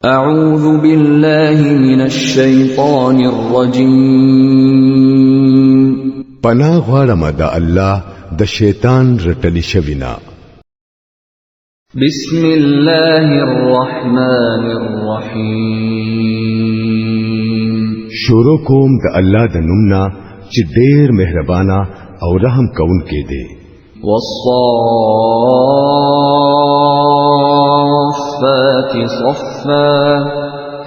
أعوذ بالله من الشيطان الرجيم پناه غواړم د الله د شیطان رټلی شوینا. بسم الله الرحمن الرحيم شروع کوم د الله د نومنا چې ډېر مهربانا او رحم کوونکی دی. والصافات صفا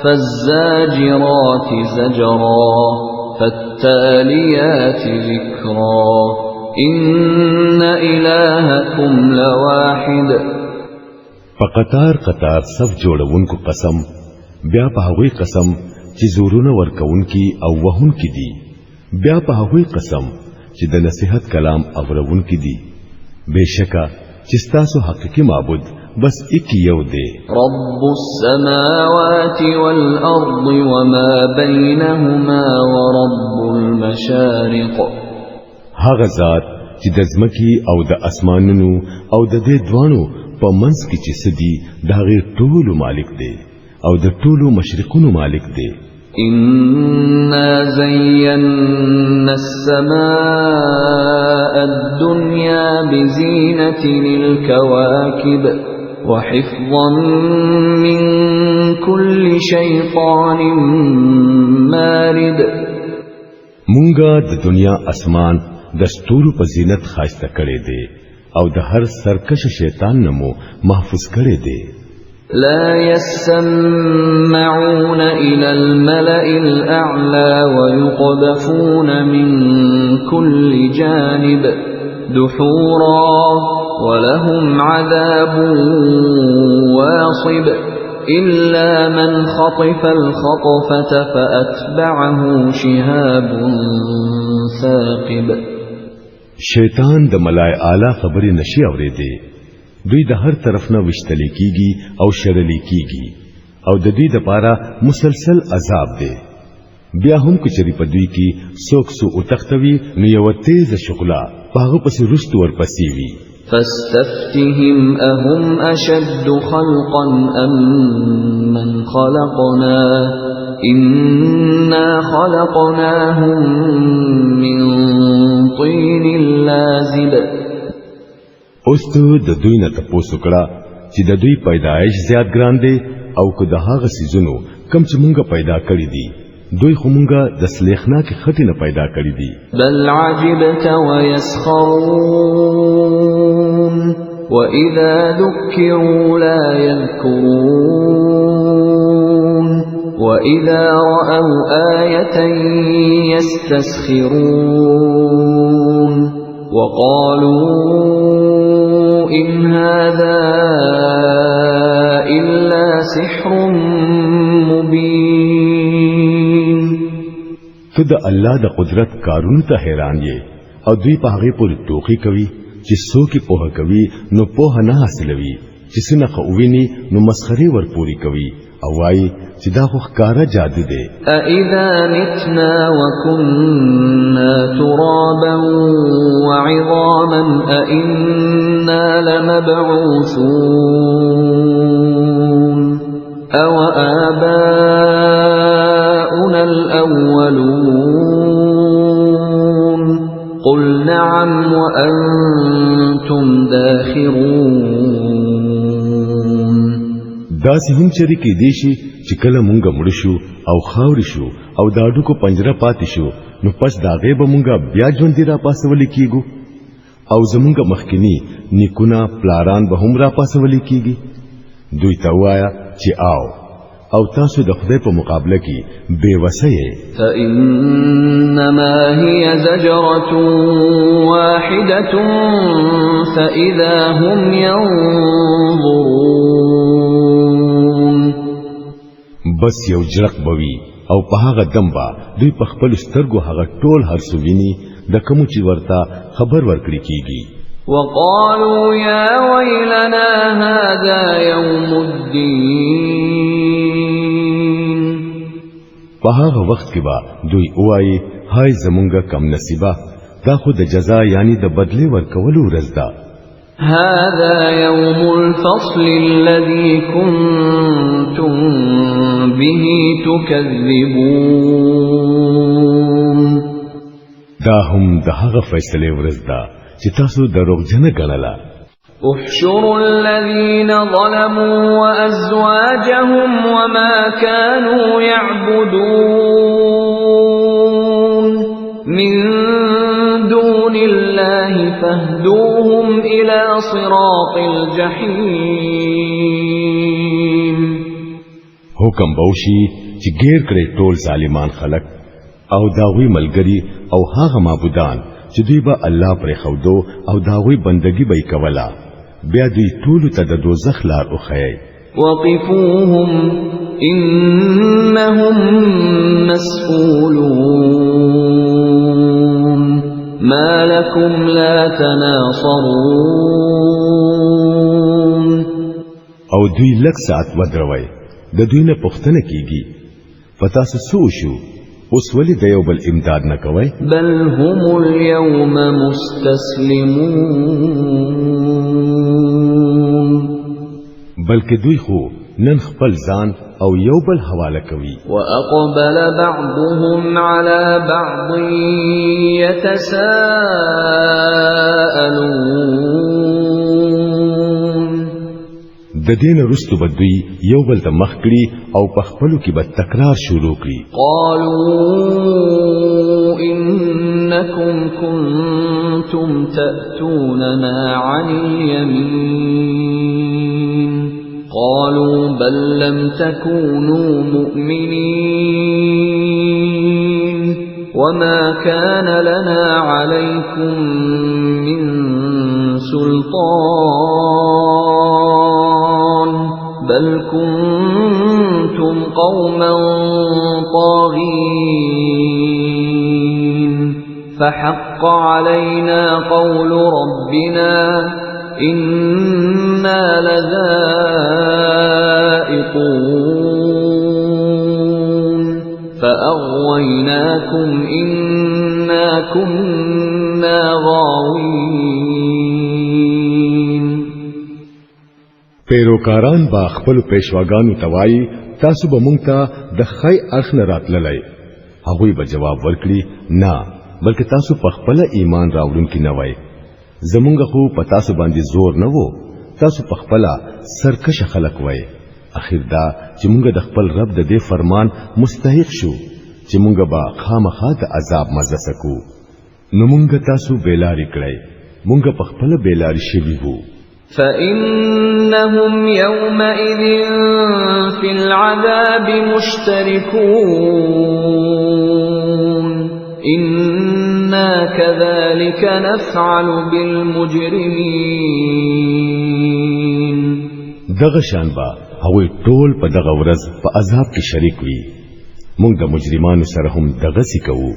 فالزاجرات زجرا فالتاليات ذكرا إن إلهكم لواحد. فقطار قطار صف جوړونکو قسم، بیا په هغوی قسم چې زورونه ورکوونکی او وهونکی دي، بیا په هغوی قسم چې د نصیحت کلام اورونکی دي. بشکا چې تاسو حقيقي معبود بس ایک یو دی. رب السماوات والأرض وما بينهما ورب المشارق. هغه ذات چې د ځمکې او د اسمانونو او د دې دوانو په منځ کې چې سدي د هغه ټولو مالک دی او د ټولو مشرقونو مالک دی. إنا زينا السماء الدنيا بزينة الكواكب وحفظا من كل شيطان مارد. مونږه د دنیا اسمان د ستورو په زینت خاصه کړي دي او د هر سرکش شیطان نمو محفوظ کړي دي. لا يسمعون إلى الملأ الأعلى ويقذفون من كل جانب دحورا ولهم عذاب واصب إلا من خطف الخطفة فأتبعه شهاب ثاقب. شیطان د ملائ اعلی خبرې نشي اورېدي. دوی د هر طرف نه وشتل کیږي او شرلی کیږي او د دې لپاره مسلسل عذاب دی. بیا هم کچري په دوی کې څوک سو او تختوي نو یو تیز شغله هغه پس رست ور پسې وي. فاستفتهم أهم أشد خلقا أم من خلقنا إنا خلقناهم من طين لازب. اوس ته د دوی نه تاسو کړه چې د دوی پیدایش زیات ګران دي او که د هغه سيزونو کم چې مونږه پیدا کړی دي دوی خو مونږه د سلیخنا کې خټې نه پیدا کړی دي. بل عجبت ويسخرون وإذا ذكروا لا يذكرون وإذا رأوا آية يستسخرون وقالوا إن هذا إلا سحر مبين. تو د الله د قدرت کارونو ته حیران یې او دوی په هغه پورې ټوکی کوي چې څوک په کوي نو په نه حاصلوي چې څنګه خوویني نو مسخري ورپوري کوي او وايي چې دا خو ښکارا جادو دی. أَإِذَا مِتْنَا وَكُنَّا تُرَابًا وَعِظَامًا أَإِنَّا لَمَبْعُوثُونَ أَوَآبَاؤُنَا الْأَوَّلُونَ قُلْ نَعَمْ وَأَنْتُمْ دَاخِرُونَ. دا سهم چری کې دی شي چې کله مونږه مړ شو او خاوري شو او داډو کو پنجره پاتې شو نو پس دا غیب مونږه بیا ژوند دی را پاسول کیږي او زمونږه مخکینی نیکونه پلاران به هم را پاسول کیږي. دوی ته وایا چې آو او تاسو د خدای په مقابله کې بے وسه یې. فإنما هي زجرة واحدة فإذا هم ينظرون. بس یو جرق بوي او په هغه دمبا دوی په خپل سترګو هغه ټول هرڅویني د کوم چې ورته خبر ورکړي کیږي. وقالوا يا ويلنا هذا يوم الدين. په هغه وخت کې با دوی وایي هاي زمونږه کم نصیبه دا خو د جزا یعنی د بدله ورکولو ورځ ده. هذا يوم الفصل الذي كنتم تكذبون دا هم د هغه فیصله ورځ ده چې تاسو دروغجن ګڼله. احشروا الذين ظلموا وأزواجهم وما كانوا يعبدون من دون الله فاهدوهم إلى صراط الجحيم. حکم بوشي چې غیر کړي ټول ظالمان خلق او داوی ملګری او هغه معبودان چې دوی به الله پر خودو او داوی بندگی به کولا بیا دوی ټول ته د دوزخ لار اوخی. وقفوهم إنهم مسئولون ما لكم لا تناصرون. او دوی لک ساعت ودروي د دوی نه پوښتنه کیږي پتا څه شو اوس ولې د یو بل امداد نه کوي. بل هم اليوم مستسلمون بلکې دوی خو نن خپل ځان او یو بل حواله کوي. وأقبل بعضهم على بعض يتساءلون. د دین رستو بدوی یو بل ته مخ کړي او په خپلو کې به تکرار شروع کړي. قالوا إنكم كنتم تأتوننا عن اليمين قالوا بل لم تكونوا مؤمنين وما كان لنا عليكم من سلطان بل كنتم قوما طاغين فحق علينا قول ربنا إنا لذائقون فأغويناكم إنا كنا غاوين. پیروکاران با خپل پیشواګانو توای تاسو به مونږ ته د خی اخ نه راتللای. هغه به جواب ورکړي نه بلکې تاسو په خپل ایمان راوړونکي نه وای. زمونږ خو په تاسو باندې زور نه وو تاسو په خپل سرکش خلق وای. اخر دا چې مونږ د خپل رب د دې فرمان مستحق شو چې مونږ به خامخا د عذاب مزه سکو نو مونږ تاسو بیلاری کړی مونږ په خپل بیلاری شوی وو. فإنهم يومئذ في العذاب مشتركون إنا كذلك نفعل بالمجرمين. دغه شان با هغوی ټول په دغه ورځ په عذاب کې شریک وي. موږ د مجرمانو سره هم دغه څه کوو.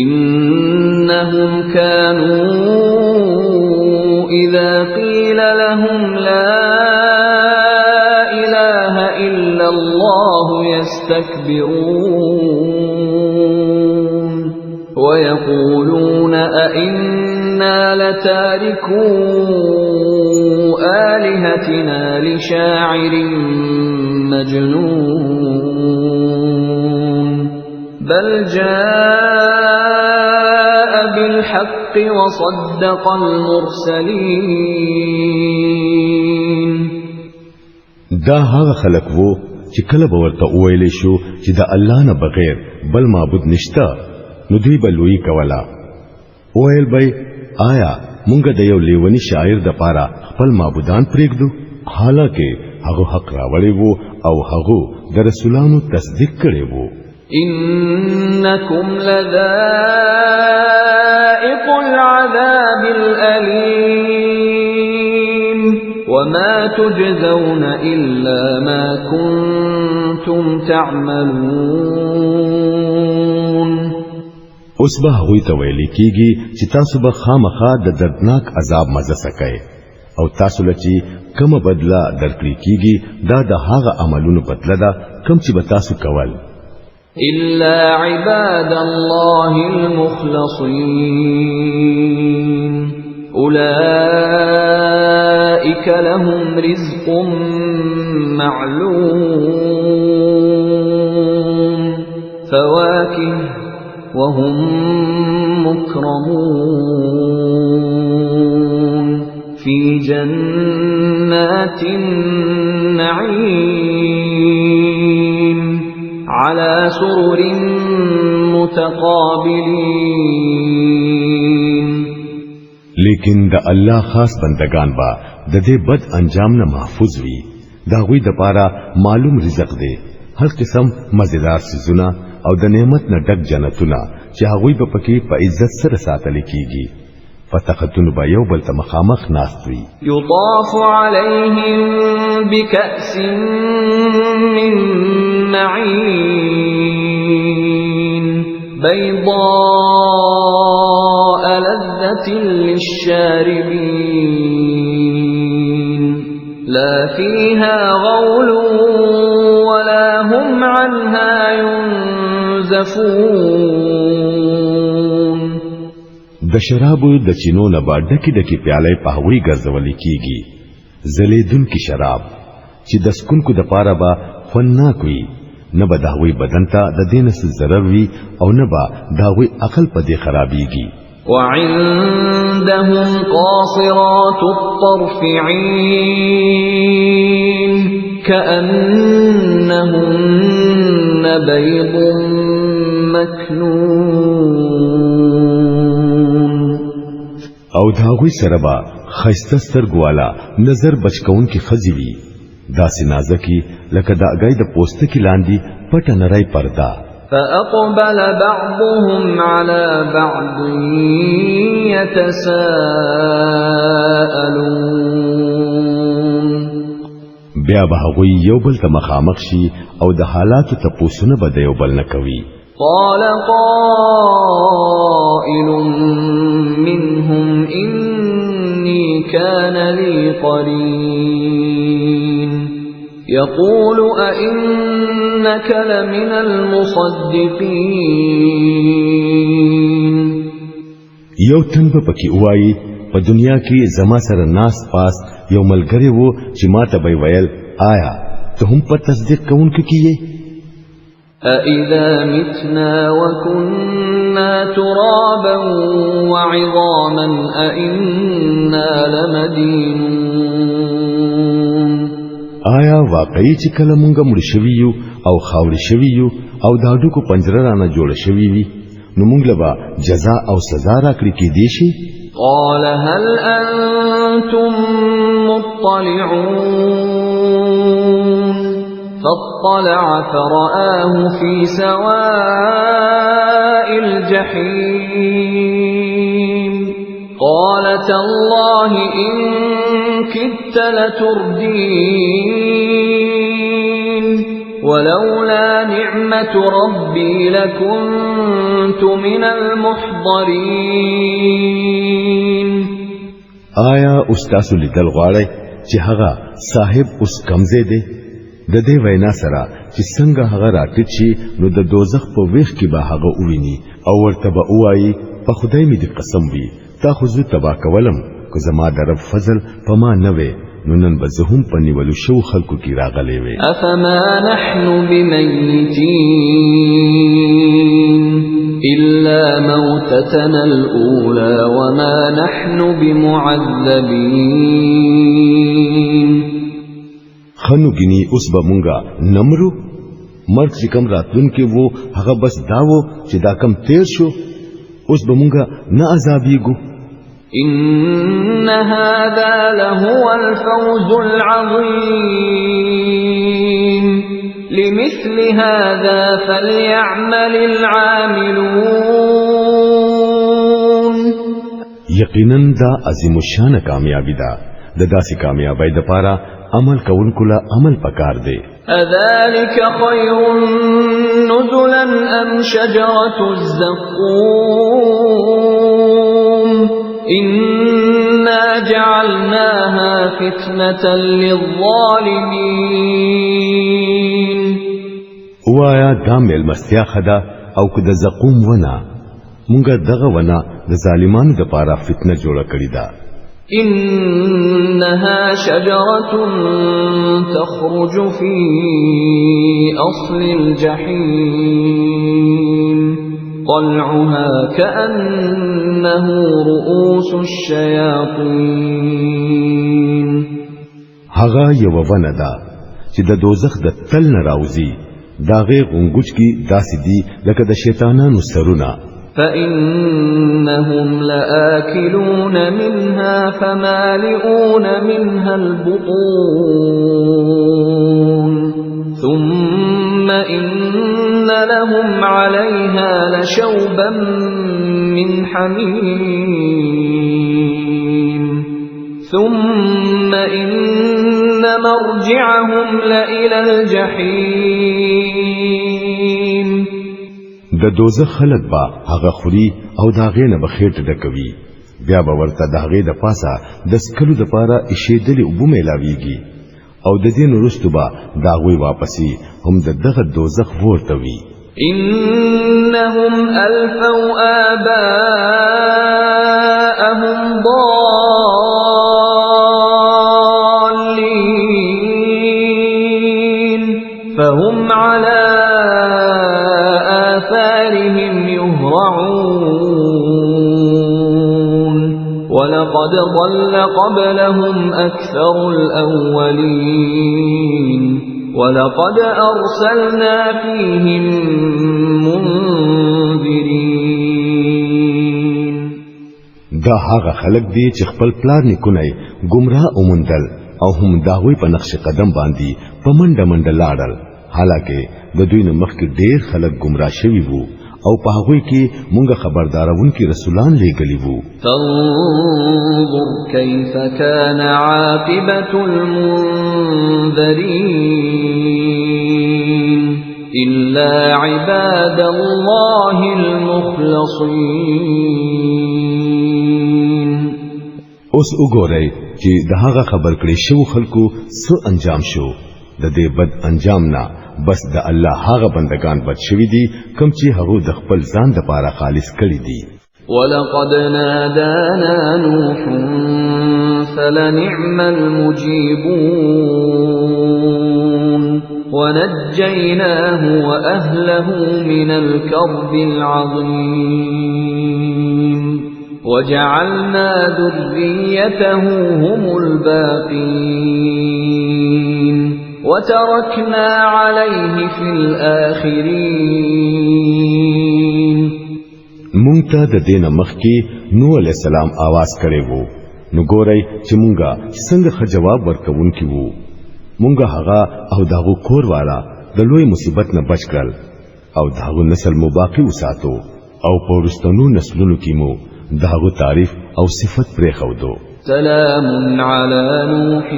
إنهم كانوا إذا قيل لهم لا إله إلا الله يستكبرون ويقولون أئنا لتاركو آلهتنا لشاعر مجنون بل جاء بالحق وصدق المرسلين. دا هغه خلق وو چې کله به ورته وویل شو چې د الله نه بغیر بل معبود نشته نو دوی به لوی کولا. وویل به آیا مونږ د یو لیونی شاعر د پاره خپل معبودان پرېږدو؟ حالکه هغه حق راوړی وو او هغه د رسولانو تصدیق کړی وو. إنكم لذائق العذاب الأليم وما تجزون إلا ما كنتم تعملون. اوس به هغوی ته ویل کیږي چې تاسو به خامخا د دردناک عذاب مزه سکئ او تاسو لچی کومه بدله درکړي کیږي دا د هغه عملونو بدله ده کوم چې به تاسو کول. إلا عباد الله المخلصين أولئك لهم رزق معلوم فواكه وهم مكرمون في جنات النعيم على سرر متقابلين. لیکن د الله خاص بندگان با د دې بد انجام نه محفوظ وي. دا غوی د پاره معلوم رزق دی، هر قسم مزیدار سيزونه او د نعمت نه ډک جنتونه چې هغوی په پکې په عزت سره ساتل کیږي. فتختون با یو بل ته مخامخ ناست وي. يطاف عليهم بكأس من معين بيضاء لذة للشاربين لا فيها غول ولا هم عنها ينزفون. د شرابو د چینو نه با ډکی ډکی پیاله په هوی ګرځول کیږي. زلیدون کی شراب چې د سکونکو د پاره با فناک وي، نه به د هوی بدن ته د دینس ضرر وي او نه به د هوی عقل په دې خرابيږي. وعندهم قاصرات الطرف عين كأنهن بيض مكنون. او داوی سره با خیسته سترګوالا نظر بچکون کی خزی وی، داسې نازکی لکه د اگای د پوسته کی لاندې پټه نری پردا. فأقبل بعضهم على بعض يتساءلون. بیا به هغوی یو بل ته مخامخ شي او د حالاتو تپوسونه به د یو بل نه کوي. قال قائل منهم إني كان لي قرين يقول أئنك لمن المصدقين. یو تن به پکې وایي په دنیا کې زما سره ناس پاس یو ملګری وو چې ما ته به ویل آیا ته هم په تصدیق کوونکې کیې؟ أَإِذَا مِتْنَا وَكُنَّا تُرَابًا وَعِظَامًا أَإِنَّا لَمَدِينُونَ. آیا واقعي چې کله مونږ مړ شوي یو او خاورې شوي یو او د هډوکو پنجره رانه جوړ شوي وي نو مونږ له به جزا او سزا راکړي کېدی شي؟ قال هل أنتم مطلعون فاطلع فرآه في سواء الجحيم قال تالله إن كدت لتردين ولولا نعمة ربي لكنت من المحضرين. آیا استاسو لیدل غواړي چې هغه صاحب اوس کمزې دی؟ د دې وینا سره چې څنګه هغه راټیټ شي نو د دوزخ په ویخ کې به هغه وویني او ورته به وایي په خدای مې دې قسم وي تا خو زه تبا کولم که زما د رب فضل په ما نه وي نو نن به زه هم په نیولو شو خلکو کې راغلی وي. افما نحن بمیتین إلا موتتنا الأولى وما نحن بمعذبين. خنو گینی اوس به مونږه نمرو مرګ چې کم راتلون کې وو هغه بس داوو چې دا کم تیر شو اوس به مونږه نه عذابېږو. إن هذا لهو الفوز العظيم لمثل هذا فليعمل العاملون. یقینا دا عظیم الشان کامیابی دا د داسې کامیابی د پاره عمل کوونکو له عمل پکار دی. اذلك خير نزلا ام شجرة الزقوم إنا جعلناها فتنة للظالمين. وایا دا ملمستیا خدا او که د زقوم ونا مونږه دغه ونا د ظالمانو د پاره فتنه جوړه کړی دا. إنها شجرة تخرج في أصل الجحيم طلعها كأنه رؤوس الشياطين هغه یو ونه ده چې د دوزخ د تل نه راوځي داغه غونګوچ کی داسې دي لکه د شیطانانو سرونه فإنهم لآكلون منها فمالئون منها البطون ثم إن لهم عليها لشوبا من حميم ثم إن مرجعهم لإلى الجحيم د دوزخ خلق با هغه خوري او داغه نه بخیټ ډکوي بیا به ورته داغه د پاسه د سکلو د پاره اشیدلې وبو ملاويږي او د دین وروسته با داغوي واپسی هم د دغه دوزخ ورته وي إنهم ألفوا آباءهم ضالين فهم على آثارهم يهرعون ولقد ضل قبلهم أكثر الأولين ولقد أرسلنا فيهم منذرين دا هغه خلق دي چې خپل پلان نکونای گمراه اومندل او هم داوی په نقش قدم باندې په منډه منډه لاړل حالکه د دوی نه مخکې ډېر خلک گمراه شوي وو او په هغه کې مونږه خبردارونکي رسولان لېږلي وو فانظر كيف كان عاقبة المنذرين إلا عباد الله المخلصين اوس وګورئ چې د هغه خبر کړي شو خلکو څه انجام شو د دې بد انجام نه بس د الله هغه بندگان بد شوی دي کوم چې هغه د خپل ځان د پاره خالص کړی دي ولقد نادانا نوح فلنعم المجيبون ونجيناه وأهله من الكرب العظيم وجعلنا ذريته هم الباقين وتركنا عليه في الآخرين مونږ ته د دینه مخکي نوح علیہ السلام आवाज کړي وو نو ګورئ چې مونږه څنګه جواب ورکوونکي وو مونږه هغه او داغو کور والا د لوی مصیبت نه بچ کړل او داغو نسل مو باقی وساتو او پورستانو نسلونو کې مو داغو تعریف او صفت پرې خودو سلام على نوح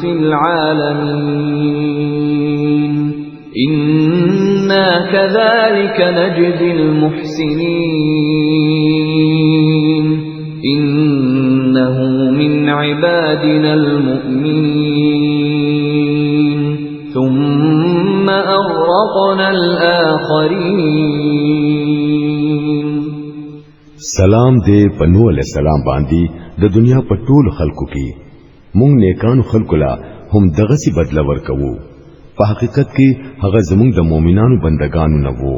في العالمين إنا كذلك نجزي المحسنين إنه من عبادنا المؤمنين ثم أغرقنا الآخرين سلام دې په نوح علیہ السلام باندې د دنیا په ټول خلکو کې مونږ نیکانو خلکو لا هم دغه سي بدلا ورکوو په حقیقت کې هغه زمونږ د مؤمنانو بندگانو نه وو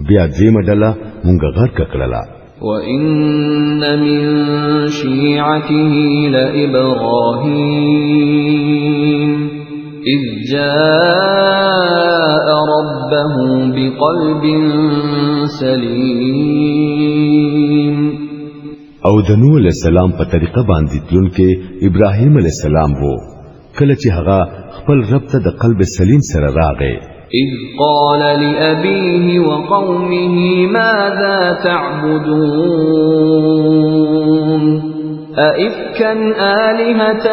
بیا دې مدله مونږ غرق کړلا وإن من شيعته لإبراهيم إذ جاء ربه بقلب سليم او د نوح علیہ السلام په طریقه باندې تلون کې ابراهیم علیہ السلام وو کله چې هغه خپل رب ته د قلب سلیم سره راغی إذ قال لأبيه وقومه ماذا تعبدون أئفكا آلهة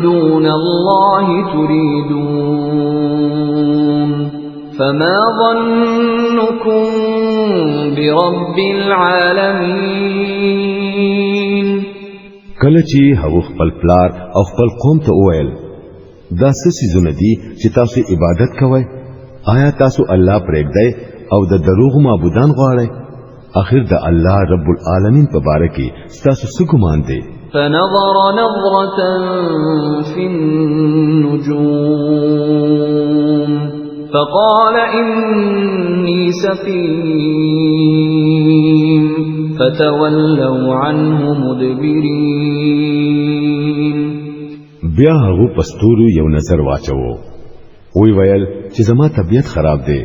دون الله تريدون فما ظنكم برب العالمين کله چې هغه خپل پلار او خپل قوم ته وویل دا څه سيزونه دي چې تاسو عبادت کوئ آیا تاسو الله پرېږدئ او د دروغ معبودان غواړئ اخر د الله رب العالمین په باره کې تاسو څه ګمان دي فنظر نظرة في النجوم فقال إني سقيم فتولوا عنه مدبرين. بیا هغه پستورو یو نظر واچو وی ویل چې زما طبیعت خراب دی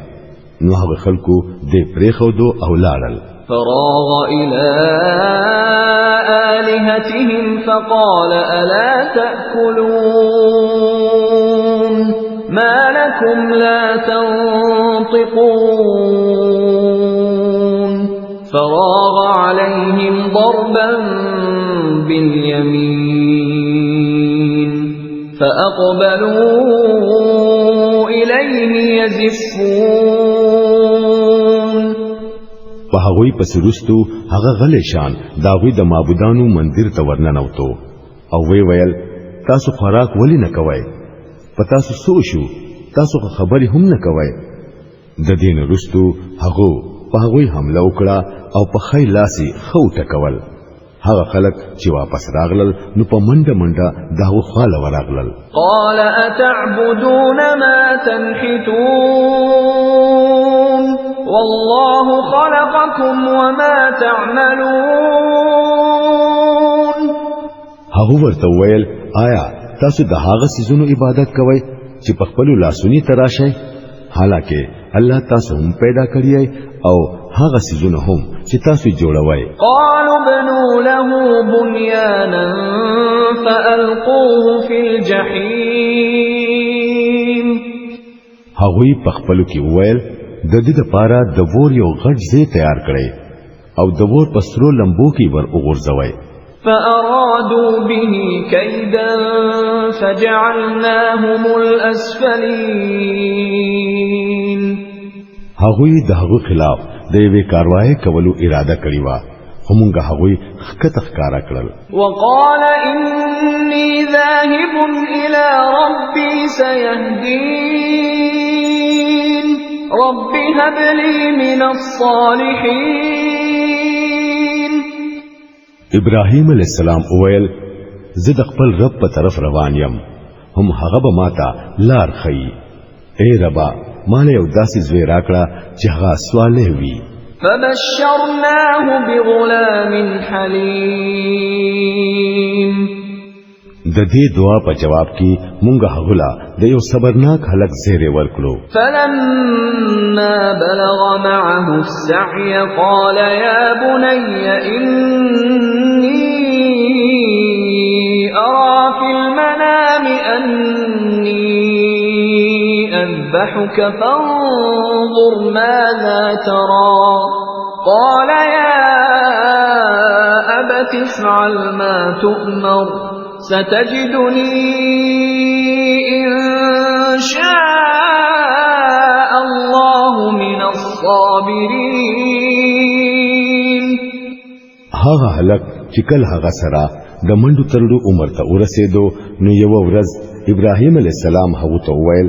نو هغه خلکو دې پریخودو او لاړل. فراغ إلى آلهتهم فقال ألا تأكلون ما لكم لا تنطقون فراغ عليهم ضربا باليمين فأقبلوا إليه يزفون. په هغوی پس رستو هغه غلې شان داوی د معبودانو مندر ته ورننوتو او وی ویل تاسو خوراک ولی نه کوئ پتا سو شو تاسو خبرې هم نه کوئ. د دین رستو هغه په هغوی حمله وکړه او په خی لاسي خو ټکول. هغه خلک چې واپس راغلل نو په منډه منډه داو خاله وراغلل. قال أتعبدون ما تنحتون والله خلقكم وما تعملون. هغه ورته ویل آیا تاسو د هغه سيزونو عبادت کوئ چې په خپل لاسونی تراشئ حالکه الله تاسو هم پیدا کړی او هغه سيزونه هم چې تاسو جوړوي. قالوا بنوا له بنيانا فألقوه في الجحيم. هغوی په خپل کې ویل د دې لپاره د ور یو غټ ځای تیار کړي او د ور په سرو لمبو کې ور وګرځوي. فأرادوا به كيدا فجعلناهم الأسفلين. هغوی د هغو خلاف د یوې کاروایی کولو اراده کړې و خو موږ هغوی خکته ښکارا کړل. وقال إني ذاهب إلى ربي سيهدين رب هب لي من الصالحين. ابراهيم عليه السلام وویل زه د خپل رب په طرف روان یم هم هغه به ماته لار خي. اے ربا مال یو داسې زوی راکړه چې هغه صالح وي. فبشرناه بغلام حليم. د دې دعا په جواب کې مونږ هغه د یو صبرناک هلک زیری ورکړو. فلما بلغ معه السعي قال يا بني إني أرى في المنام أني أذبحك فانظر ماذا ترى. قال يا أبت افعل ما تؤمر ستجدني إن شاء الله من الصابرين. هغه هلک چې کله هغه سره د منډو ترډو عمر ته ورسېدو نو یو ورځ ابراهيم عليه السلام هغه ته وویل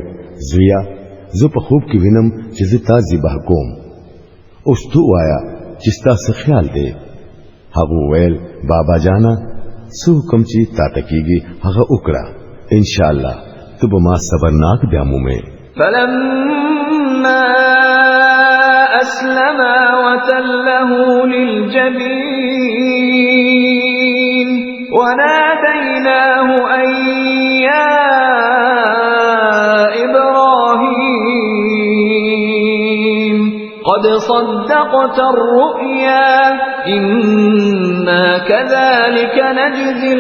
زویا زه په خوب کې وینم چې زه تا ذبح کوم اوس تو وایا چې تاسو خیال دی. هغه وویل بابا جانا سو کوم چې تا تکیږي هغه وکړه ان شاء الله ته به ما صبرناک بیا مومه. فلما أسلما وتله للجبين وناديناه أن يا إبراهيم قد صدقت الرؤيا إنا كذلك نجزي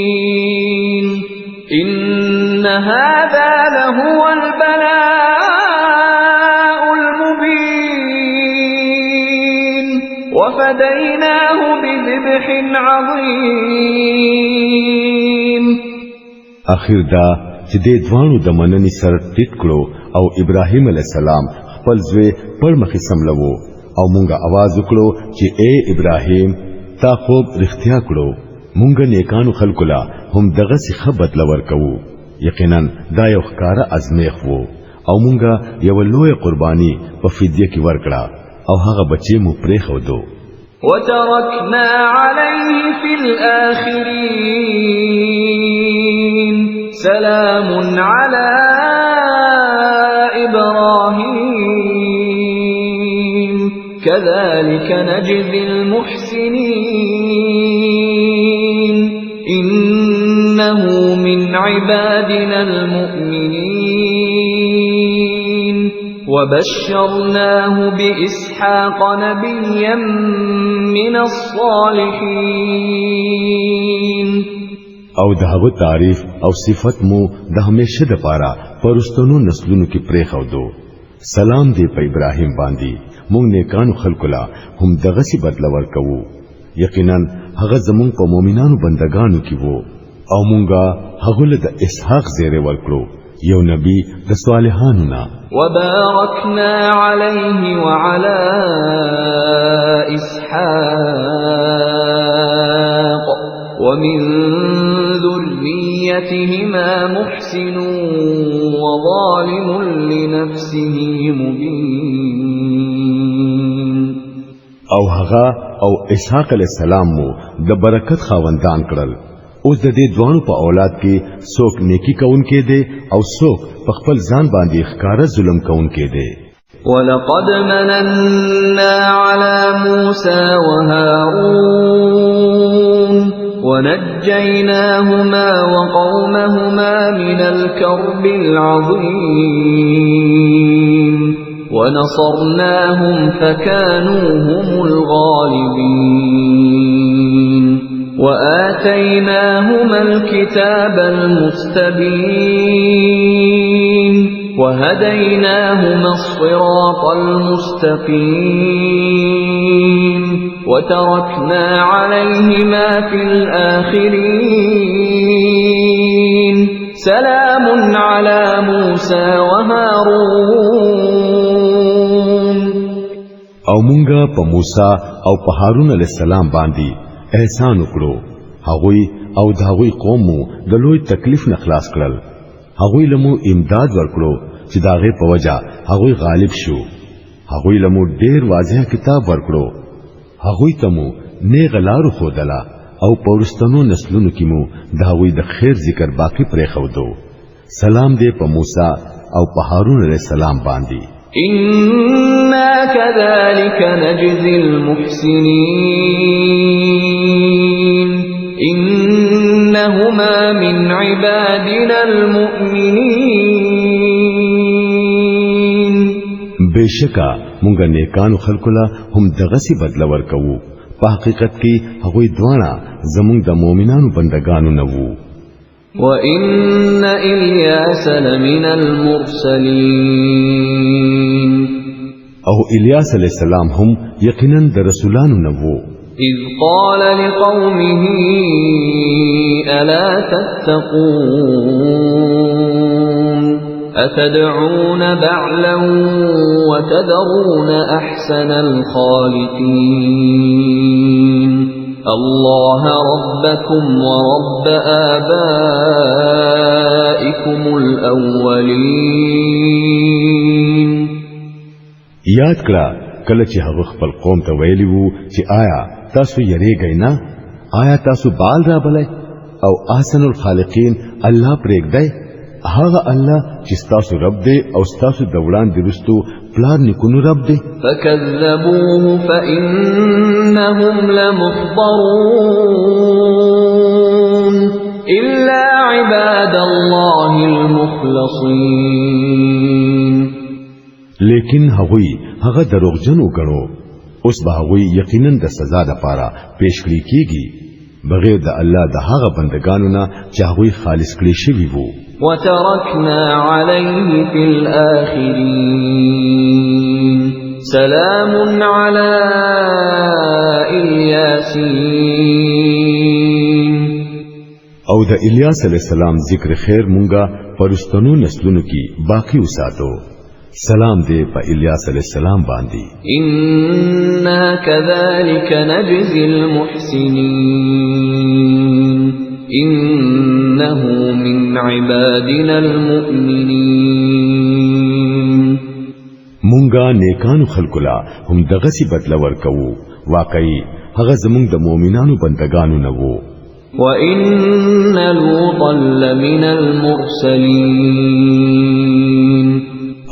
المحسنين إن هذا لهو البلاء المبين وفديناه بذبح عظيم. اخر دا چې دې دوانو د مننې سر ټیټ کړو او ابراهيم عليه السلام خپل زوی پر مخې سملوو او مونږه आवाज وکړو چې اے ابراهيم تا خوب رښتیا کړو مونږ نیکانو خلکو لا هم دغه څه خبرت لور کوو. یقینا دا یو ښکارا ازمیخ وو او مونږه یو لوی قرباني په فدیه کې ورکړه او هغه بچي مو پرې خو دو. وتركنا عليه في الآخرين سلام على كذلك نجزي المحسنين إنه من عبادنا المؤمنين وبشرناه بإسحاق نبيا من الصالحين او دهغه تعریف او صفت مو د همیشه د پاره پرستونو نسلونو کې پرېخو دو سلام دی په ابراهيم باندې مونږ نیکانو خلکو لا هم دغه سي بدل ورکوو یقینا هغه زمونږ په مؤمنانو بندگانو کې وو او مونږه هغه له اسحاق زیره ورکړو یو نبی د صالحانو نا وباركنا عليه وعلى إسحاق ومن ذريتهما محسن وظالم لنفسه مبين او هغه او اسحاق علیہ السلام مو د برکت خاوندان کړل اوس د دې دوانو په اولاد کې څوک نیکی کوونکې دي او څوک په خپل ځان باندې ښکارا ظلم کوونکې دي ولقد مننا على موسى وهارون ونجيناهما وقومهما من الكرب العظيم ونصرناهم فكانوا هم الغالبين وآتيناهما الكتاب المستبين وهديناهما الصراط المستقيم وتركنا عليهما في الآخرين سلام على موسى وهارون او مونږه په موسی او په هارون علیہ السلام باندې احسان وکړو هغوی او داوی قوم د لوی تکلیف نه خلاص کړل هغوی لمو امداد ورکړو چې داغه په وجا هغوی غالب شو هغوی لمو ډیر واضح کتاب ورکړو هغوی تمو نه غلارو خودلا او پورستانو نسلونو کې مو داوی د خیر ذکر باقی پرې خو دو سلام دې په موسی او په هارون علیہ السلام باندې إنا كذلك نجزي المحسنين إنهما من عبادنا المؤمنين بشکا مونږ نیکانو خلکو لا هم دغه سي بدل ورکوو په حقیقت کې هغه دوانه زمونږ د مؤمنانو بندگانو نه وو وَإِنَّ إِلْيَاسَ لَمِنَ الْمُرْسَلِينَ او الیاس علیہ السلام هم یقینا د رسولانو نه وو إِذْ قَالَ لِقَوْمِهِ أَلَا تَتَّقُونَ أَتَدْعُونَ بَعْلًا وَتَذَرُونَ أَحْسَنَ الْخَالِقِينَ الله ربكم ورب آبائكم الأولين یاد کړه کله چې هغه خپل قوم ته ویلی وو چې آیا تاسو یریږئ نه آیا تاسو بال را بلئ او احسن الخالقین الله پرېږدئ هغه الله چې تاسو رب دی او تاسو د وړاندې رستو پلان نکونو رب دی فكذبوه فإنهم لمحضرون إلا عباد الله المخلصين لیکن هغه دروغجن وګڼو اوس به هغه یقینا د سزا لپاره پیش کړی کیږي بغیر د الله د هغه بندگانو نه چې هغه خالص کړی شوی وو وتركنا عليه في الآخرين سلام على الياسين او د الیاس علیہ السلام ذکر خیر مونږه پرستانو نسلونو کې باقی وساتو سلام دې په الیاس علیہ السلام باندې إنا كذلك نجزي المحسنين إنه من عبادنا المؤمنين مونږه نیکانو خلکو لا هم دغه سي بدل ورکوو واقعي هغه زمونږ د مؤمنانو بندگانو نه وو وَإِنَّ لُوطًا لَمِنَ الْمُرْسَلِينَ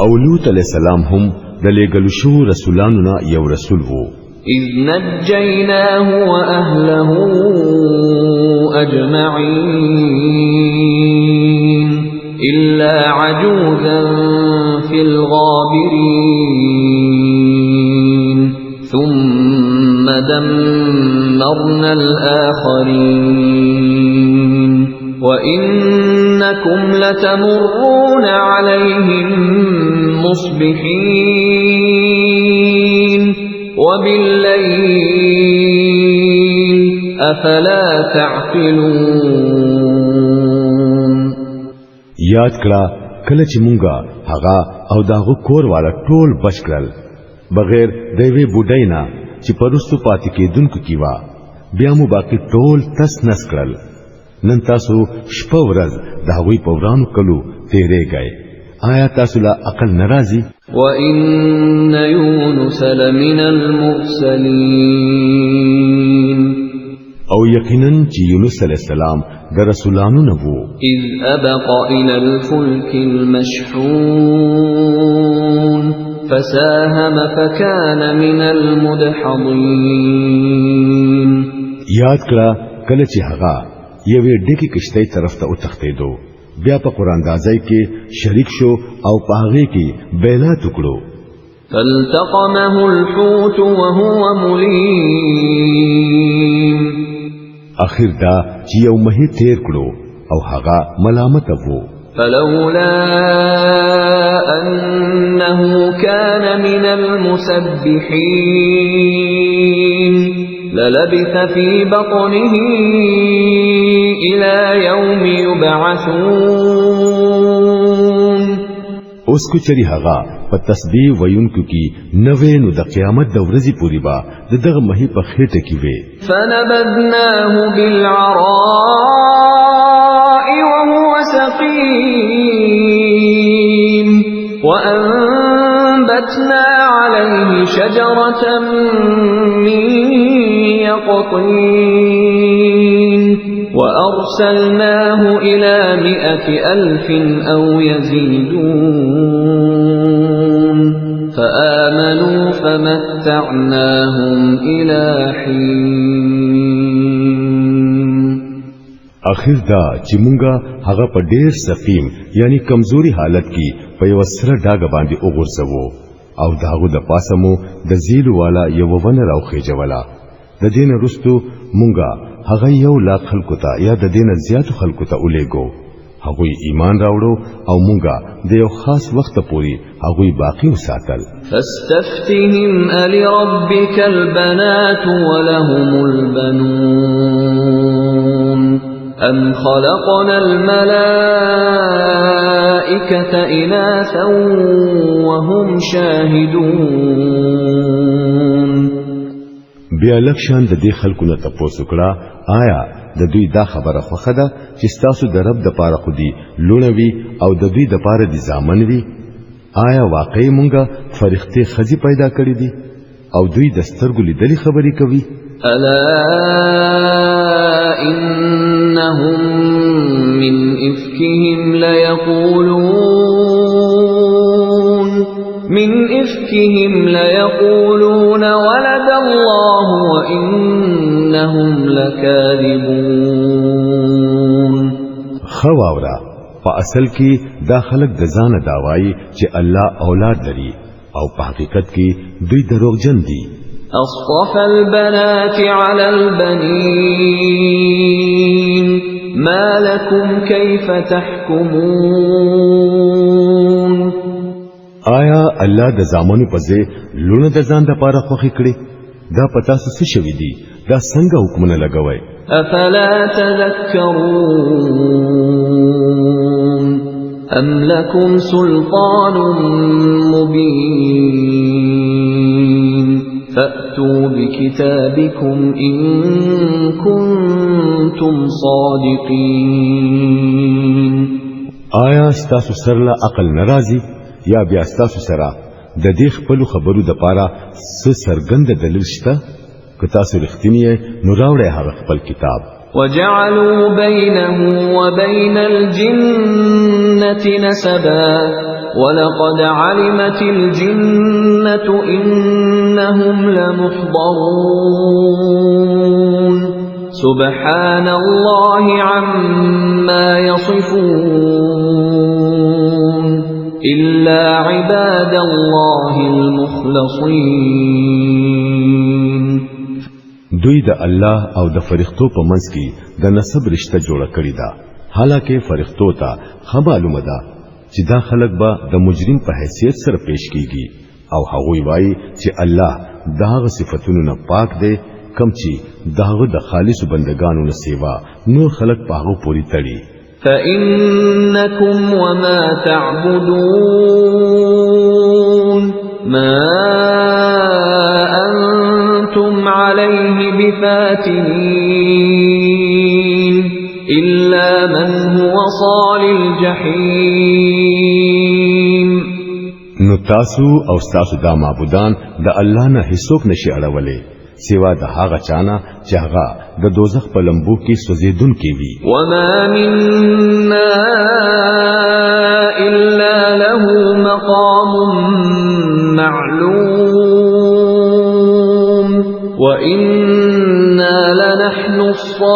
او لوط علیہ السلام هم لګل شو رسولانو نه یو رسول وو إذ نجيناه وأهله أجمعين إلا عجوزا في الغابرين ثم دمرنا الآخرين وإنكم لتمرون عليهم مصبحين وبالليل أفلا تعقلون یاد کړه کله چې مونږه هغه او داغه کور والا ټول بچ کړل بغیر د وی بډاینا چې پرستو پاتې کېدونکو کیوا بیا مو باقی ټول تس نس کړل نن تاسو شپه ورځ دا وی پورانو کلو تیرې گئے آیا تاسو لا عقل ناراضي وَإِنَّ يُونُسَ لَمِنَ الْمُرْسَلِينَ او یقینا چې یونس علیہ السلام د رسولانو نه وو إِذْ أَبَقَ إِلَى الْفُلْكِ الْمَشْحُونِ فَسَاهَمَ فَكَانَ مِنَ الْمُدْحَضِينَ یاد کړه کله چې هغه یوې ډکې کشتۍ طرف ته وتښتېدو بیا په قران دازای کې شریک شو او پاغه کې بیلا ټکړو فالتقمه الحوت وهو مليم اخر دا چې یو مه تیر کړو او هغه ملامت وو فلولا أنه كان من المسبحين للبث في بطنه إلى يوم يبعثون اوس کو چری هغه په تسبیح وینکو کی نوې نو د قیامت د ورځې پوری با دغه مهي په خېټه کې وي فنبذناه بالعراء وهو سقيم وأنبتنا عليه شجرة من يقطين وأرسلناه إلى 100,000 أو يزيدون فآمنوا فمتعناهم إلى حين اخر دا چې مونږه هغه په ډېر سقیم یعنی کمزوري حالت کې په یو سره ډاګه باندې وګرځوو او داغه د پاسمو د زیل والا یو ونه راوخې جوړه د دین رستو مونږه هغه یو لا خلکو ته یا د دین زیات خلکو ته ولېګو هغه ایمان راوړو او مونږه د یو خاص وخت پوري هغه باقی وساتل فاستفتهم ألربك البنات ولهم البنون أم خلقنا الملائكة إناثا وهم شاهدون بیا لکشان د دې خلکو نه تاسو کړه آیا د دوی دا خبره خوخه ده چې تاسو د رب د پاره خودي لونوي او د دوی د پاره دي ځامن وي آیا واقعي مونږه فرښتې خزي پیدا کړې دي او دوی د سترګو لیدلې خبرې کوي ألا إنهم من إفكهم ليقولون ولد الله وإنهم لكاذبون خواورا په اصل کې دا خلک د ځان داوایي چې الله اولاد لري او په حقیقت کې دوی دروغجن دي أصطفى البنات على البنين ما لكم كيف تحكمون آیا الله د زامنو په ځای لونه د ځان د پاره خوخي کړي دا پتا څه شوي دي دا څنګه حکمونه لګوي أفلا تذكرون أم لكم سلطان مبين فأتوا بكتابكم إن كنتم صادقين آیا ستاسو سره عقل ناراضي یا بیا ستاسو سره د دې خپل خبرو د پاره سرګند دلیل شته که تاسو رښتینی نو راوړئ هغه خپل کتاب وجعلوا بينه وبين الجنة نسبا ولقد علمت الجنة إنهم لمحضرون سبحان الله عما يصفون إلا عباد الله المخلصين دوی د الله او د فرښتو په منځ کې د نسب رشتہ جوړ کړی دا حالکه فرښتو ته معلومه ده چې دا خلک به د مجرم په حیثیت سره پیش کیږي او هغه وایي چې الله داغه صفاتونو نه پاک دی کم چې داغه د خالص بندگانو نه سیوا نور خلق پاغو پوری تړي فإنكم وما تعبدون ما أنتم عليه بفاتنين إلا من هو صال الجحيم نو تاسو او تاسو دا معبودان د الله نه هیڅوک نشي اړولې سوا د هغه چانا چې هغه د دوزخ په لمبو کې سوځیدون کې وي وما منا الا له مقام معلوم وإنا لنحن الصافون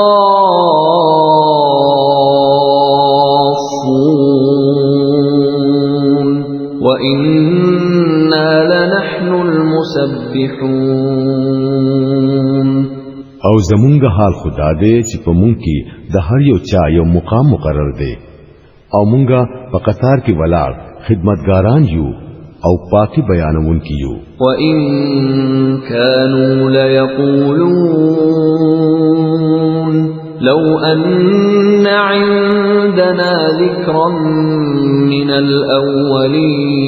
وإنا لنحن المسبحون او زمونږ حال خدا دې چې په مونږ کې د هر یو چا یو مقام مقرر دی او مونږه په قطار کې ولاړ خدمتګاران یو او پاکي بیانونکي یو وَإِن كَانُوا لَيَقُولُونَ لَوْ أَنَّ عِندَنَا ذِكْرًا مِنَ الْأَوَّلِينَ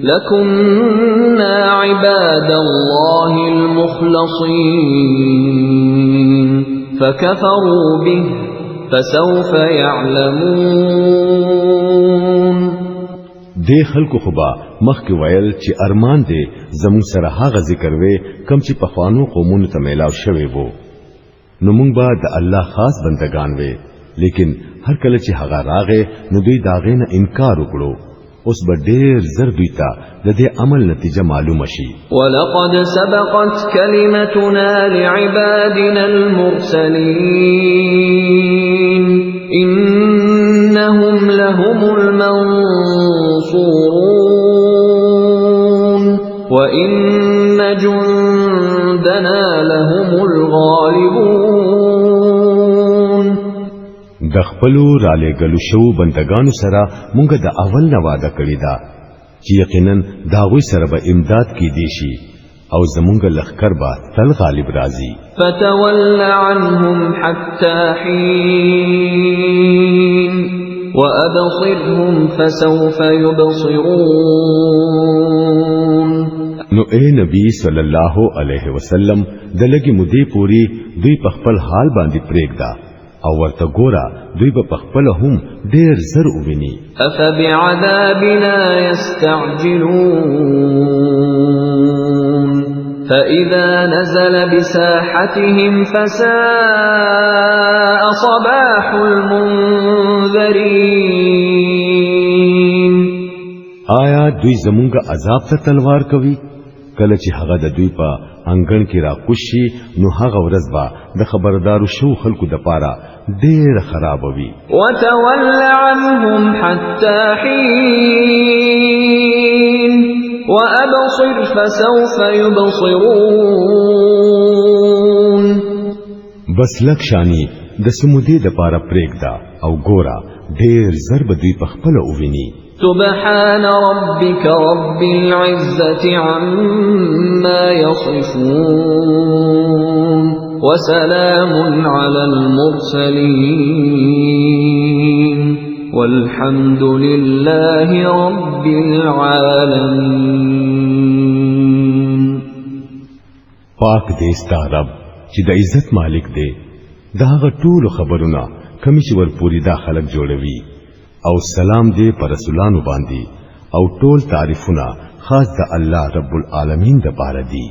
لَكُنَّا عِبَادَ اللَّهِ الْمُخْلَصِينَ فَكَفَرُوا بِهِ فَسَوْفَ يَعْلَمُونَ دې خلکو خو به مخکې ویل چې ارمان دې زموږ سره هغه ذکر وې کم چې په خوانو قومونو ته میلاو شوی وو نو موږ به د الله خاص بندگان وې لیکن هر کله چې هغه راغې نو دوی داغې نه انکار وکړو اوس به ډېر زر دوی ته د دې عمل نتیجه معلومه شي ولقد سبقت كلمتنا لعبادنا المرسلين إنهم لهم المنصورون وإن جندنا لهم الغالبون د خپلو را لېږلو شو بندگانو سره مونږ د اول نه وعده کړی دا چې یقینا داوی سره به امداد کې دی شي او زمونږ لخر به تل غالب راځي فتول عنهم حتى حين وأبصرهم فسوف يبصرون نو اے نبی صلی الله علیه وسلم دلګي مودې پوری دوی په خپل حال باندې پرېږدا او ورته ګورا دوی په خپل هم ډېر زر وویني افبعذابنا يستعجلون فإذا نزل بساحتهم فساء صباح المنذرين آیا دوی زمونږ عذاب ته تلوار کوي کله چې هغه د دوی په انګن کې را کوشي نو هغه ورځ به د خبردارو شو خلکو د پاره ډېر خراب وي وتول عنهم حتى حين وأبصر فسوف يبصرون بس لکشانی د سمودي د پاره پرېږدا او ګورا ډېر ضرب دوی په خپل اوویني سبحان ربك رب العزة عما يصفون وسلام على المرسلين والحمد لله رب العالمين پاک دې ستا رب چې د عزت مالک دی دا غټول خبرونه کمی چې ورپوری دا خلک جوړوي او سلام دې پر رسولانو باندې او ټول تعریفونه خاص د الله رب العالمین د پاره دي